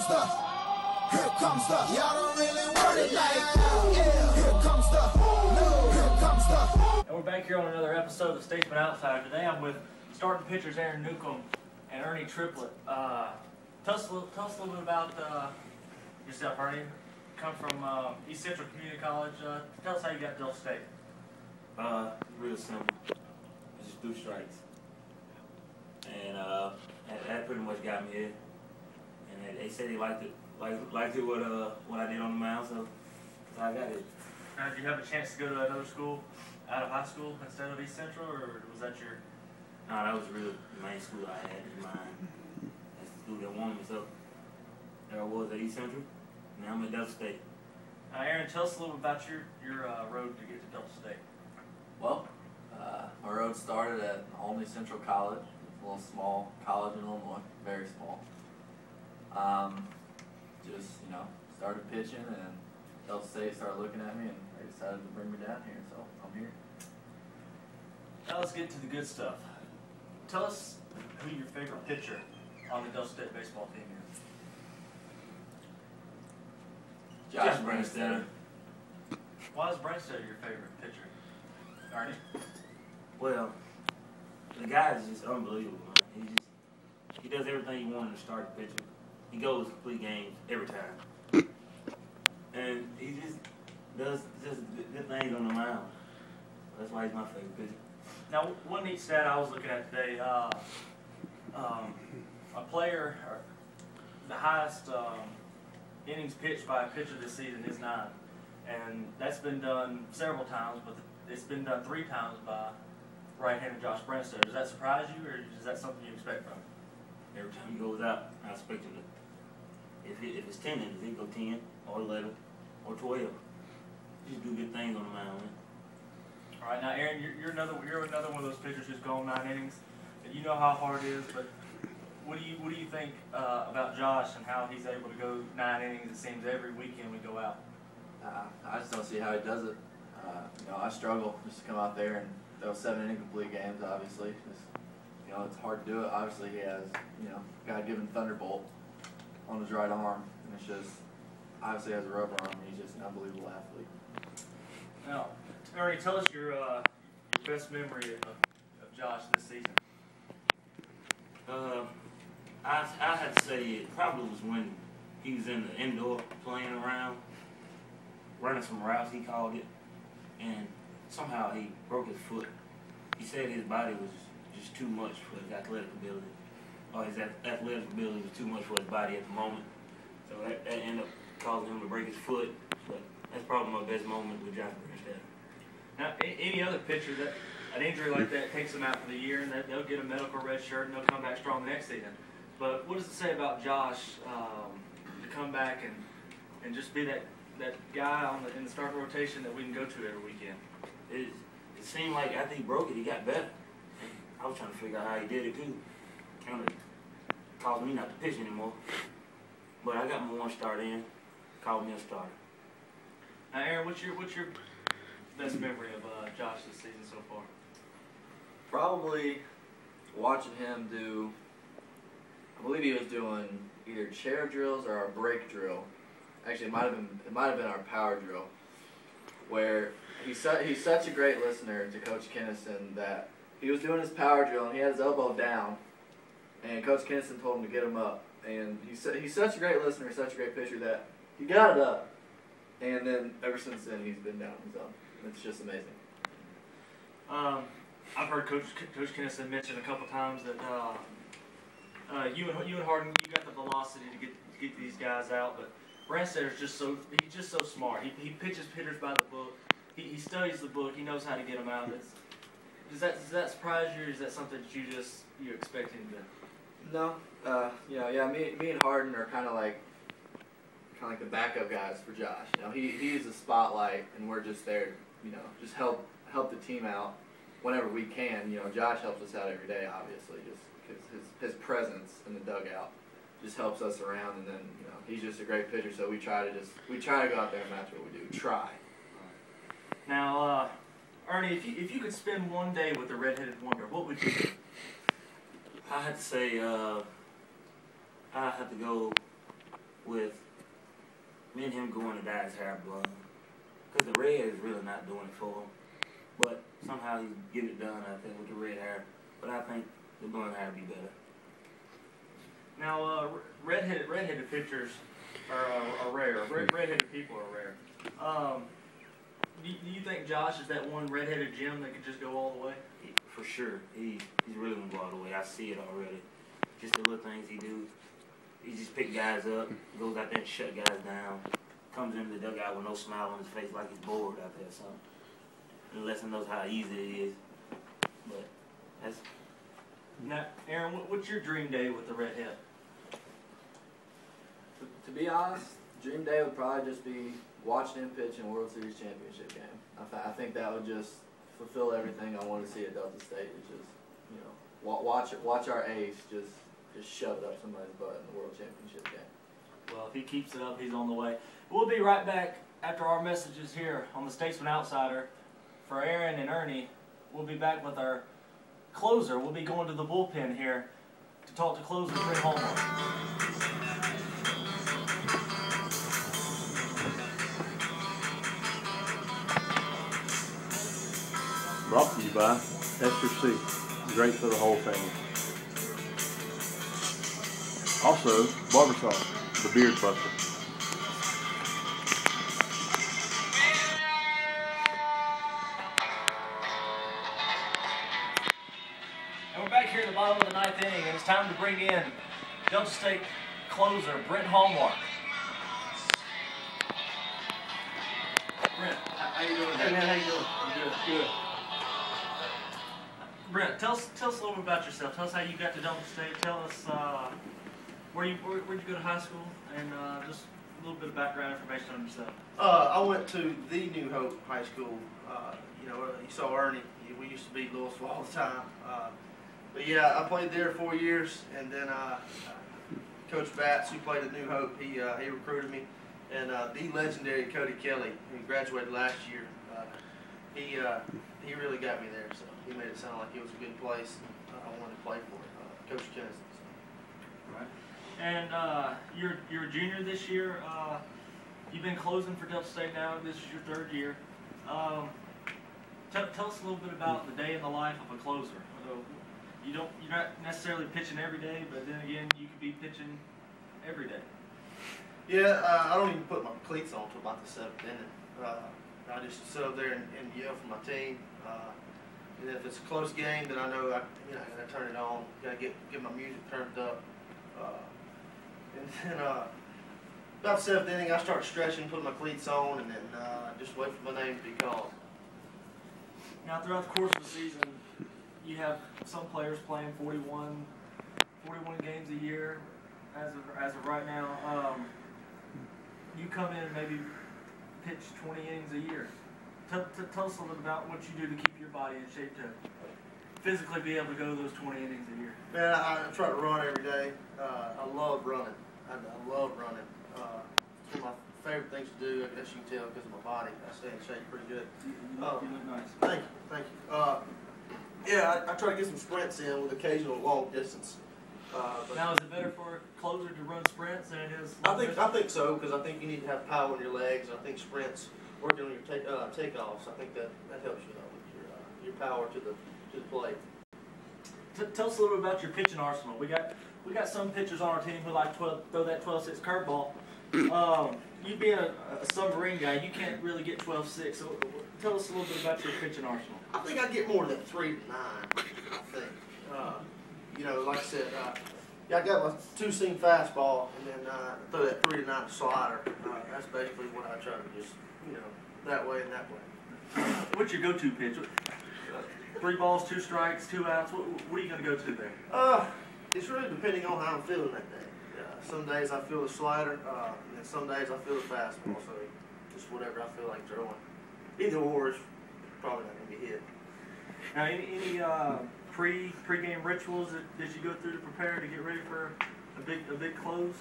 here comes the, y'all don't really want it like that. Yeah, here comes the, no, here comes the. And we're back here on another episode of Statesmen Outsider. Today I'm with starting pitchers Newcomb and Ernie Triplett. Tell us a little bit about yourself, Ernie. Come from East Central Community College. Tell us how you got to Delta State. Real simple. I just threw strikes. And that pretty much got me here. And they said they liked it what I did on the mound, so that's how I got it. Now, did you have a chance to go to another school out of high school instead of East Central, or was that your? No, that was really the main school I had in mind. That's the school that wanted me, so there I was at East Central. Now I'm at Delta State. Aaron, tell us a little bit about your road to get to Delta State. Well, my road started at Olney Central College. It's a little small college in Illinois, very small. Just, started pitching, and Delta State started looking at me, and they decided to bring me down here, so I'm here. Now let's get to the good stuff. Tell us who your favorite pitcher on the Delta State baseball team is. Josh Branstetter. Why is Branstetter your favorite pitcher, Ernie? Well, the guy is just unbelievable, man. He does everything you want in a starting pitcher. He goes complete games every time. And he just does good things on the mound. That's why he's my favorite pitcher. Now, one neat stat I was looking at today, a player, the highest innings pitched by a pitcher this season is 9. And that's been done several times, but it's been done 3 times by right-handed Josh Branstetter. Does that surprise you, or is that something you expect from him? Every time he goes out, I expect him to. If it's 10 innings, he go 10 or 11 or 12. Just do good things on the mound, man. All right, now Aaron, you're another one of those pitchers who's gone 9 innings, and you know how hard it is. But what do you think about Josh and how he's able to go 9 innings? It seems every weekend we go out. I just don't see how he does it. I struggle just to come out there and those 7 incomplete games. Obviously, it's hard to do it. Obviously, he has God-given thunderbolt on his right arm, and it's just obviously has a rubber arm. He's just an unbelievable athlete. Now, Ernie, tell us your best memory of Josh this season. I had to say it probably was when he was in the indoor playing around, running some routes, he called it, and somehow he broke his foot. He said his body was just too much for his athletic ability. Or his athletic ability was too much for his body at the moment. So that ended up causing him to break his foot. But that's probably my best moment with Josh Branstetter. Now, any other pitcher that an injury like that takes them out for the year, and they'll get a medical red shirt and they'll come back strong the next season. But what does it say about Josh to come back and just be that guy in the starting rotation that we can go to every weekend? It seemed like after he broke it, he got better. And I was trying to figure out how he did it too. Kind of caused me not to pitch anymore. But I got my 1 start in, called me a starter. Now, Aaron, what's your best memory of Josh this season so far? Probably watching him do. I believe he was doing either chair drills or a brake drill. Actually, it might have been our power drill, where he's such a great listener to Coach Kinnison that he was doing his power drill and he had his elbow down, and Coach Kinnison told him to get him up. And he's such a great listener, such a great pitcher that he got it up. And then ever since then, he's been down his own. It's just amazing. I've heard Coach Kinnison mention a couple times that you and Harden, you got the velocity to get these guys out, but Branstetter's just so smart. He pitches hitters by the book. He studies the book. He knows how to get them out. Does that surprise you, or is that something that you expect him to? No. Me and Harden are kind of like the backup guys for Josh. He's a spotlight, and we're just there, just help the team out whenever we can. Josh helps us out every day, obviously, just because his presence in the dugout just helps us around, and then he's just a great pitcher. So we try to go out there and match what we do. Try. Now, Ernie, if you could spend one day with the Red-Headed Wonder, what would you do? I had to say, I have to go with me and him going to dye his hair blonde. Because the red is really not doing it for him. But somehow he's getting it done, I think, with the red hair. But I think the blonde hair would be better. Now, redheaded pitchers are rare. Redheaded people are rare. Do you think Josh is that one redheaded gem that could just go all the way? For sure. He's really going to go all the way. I see it already. Just the little things he do. He just pick guys up, goes out there and shut guys down, comes into the dugout with no smile on his face like he's bored out there or something. And lets him know how easy it is. But that's... Now, Aaron, what's your dream day with the redhead? To be honest, dream day would probably just be watching him pitch in a World Series championship game. I think that would just fulfill everything I want to see at Delta State. It's just, you know, watch our ace just shove it up somebody's butt in the World Championship game. Well, if he keeps it up, he's on the way. We'll be right back after our messages here on the Statesmen Outsider. For Aaron and Ernie, we'll be back with our closer. We'll be going to the bullpen here to talk to closer Brent Hallmark. Brought to you by Esther C. Great for the whole family. Also, Barbershop, the Beard Buster. And we're back here in the bottom of the ninth inning, and it's time to bring in Delta State closer Brent Hallmark. Brent, how you doing? Hey man, how you doing? Good. Brent, tell us a little bit about yourself. Tell us how you got to Delta State. Tell us where'd you go to high school, and just a little bit of background information on yourself. I went to the New Hope High School. You know, you saw Ernie. We used to beat Louisville all the time. But yeah, I played there 4 years, and then Coach Batts, who played at New Hope, he recruited me, and the legendary Cody Kelly, who graduated last year, he really got me there. So he made it sound like it was a good place. I wanted to play for it. Coach Kennison. Right. And you're a junior this year. You've been closing for Delta State now. This is your third year. Tell us a little bit about the day in the life of a closer. You're not necessarily pitching every day, but then again, you could be pitching every day. Yeah, I don't even put my cleats on until about the seventh inning. I just sit up there and yell for my team. And if it's a close game, then I know I gotta turn it on. Gotta get my music turned up. And then about the seventh inning, I start stretching, put my cleats on, and then just wait for my name to be called. Now, throughout the course of the season, you have some players playing 41 games a year. As of right now, you come in and maybe pitch 20 innings a year. Tell us a little bit about what you do to keep your body in shape to physically be able to go those 20 innings a year. Man, I try to run every day. I love running. I love running. It's one of my favorite things to do. I guess you can tell because of my body. I stay in shape pretty good. You look nice. Thank you. Yeah, I try to get some sprints in with occasional long distance. Now, is it better for a closer to run sprints than it is? I think so, because I think you need to have power in your legs. I think sprints, working on your takeoffs, I think that helps you out with your power to the plate. Tell us a little bit about your pitching arsenal. We got some pitchers on our team who like throw that 12-6 curveball. You being a submarine guy, you can't really get 12-6. So tell us a little bit about your pitching arsenal. I think I get more than 3 to 9. I think. You know, like I said, I got my 2-seam fastball, and then throw that 3 to 9 slider. That's basically what I try to just, that way and that way. What's your go-to pitch? 3 balls, 2 strikes, 2 outs. What are you going to go to there? It's really depending on how I'm feeling that day. Some days I feel the slider, and then some days I feel the fastball. So just whatever I feel like throwing. Either or is probably not going to be hit. Now, any pre-game rituals that you go through to prepare to get ready for a big close?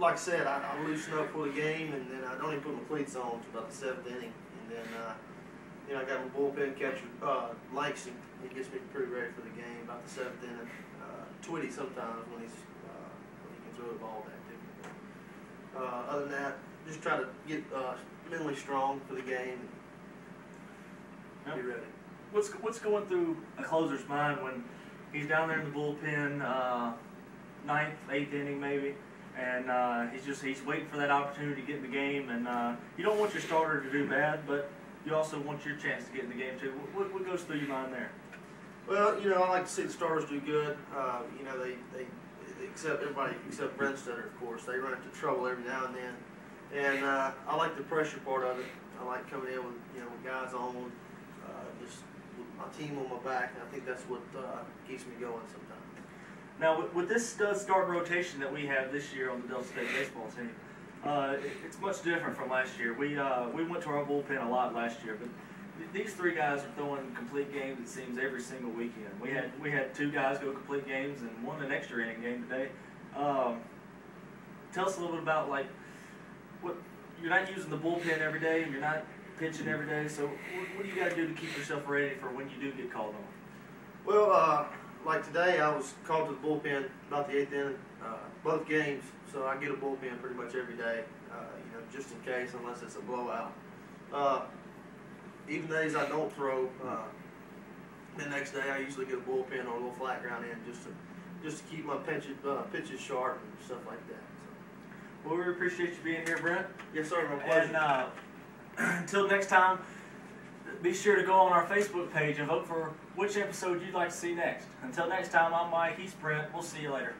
Like I said, I loosen up for the game, and then I don't even put my cleats on until about the 7th inning, and then I got my bullpen catcher Langston. He gets me pretty ready for the game about the 7th inning. Twitty sometimes when he can throw the ball back to me. Other than that, just try to get mentally strong for the game and be ready. What's going through a closer's mind when he's down there in the bullpen, ninth, eighth inning maybe, and he's waiting for that opportunity to get in the game, and you don't want your starter to do bad, but you also want your chance to get in the game too. What goes through your mind there? Well, I like to see the starters do good. They except everybody except Branstetter, of course. They run into trouble every now and then, and I like the pressure part of it. I like coming in with with guys on, just my team on my back, and I think that's what keeps me going sometimes. Now, with this start rotation that we have this year on the Delta State baseball team, it's much different from last year. We went to our bullpen a lot last year, but these three guys are throwing complete games, it seems, every single weekend. We had two guys go complete games and one an extra inning game today. Tell us a little bit about what you're not using the bullpen every day, and you're not pitching every day. So what do you got to do to keep yourself ready for when you do get called on? Well, like today, I was called to the bullpen about the 8th inning, both games. So I get a bullpen pretty much every day, just in case, unless it's a blowout. Even days I don't throw, the next day I usually get a bullpen or a little flat ground in just to keep my pitches sharp and stuff like that. So. Well, we appreciate you being here, Brent. Yes, sir. My pleasure. And until next time, be sure to go on our Facebook page and vote for which episode you'd like to see next. Until next time, I'm Mike. He's Brent. We'll see you later.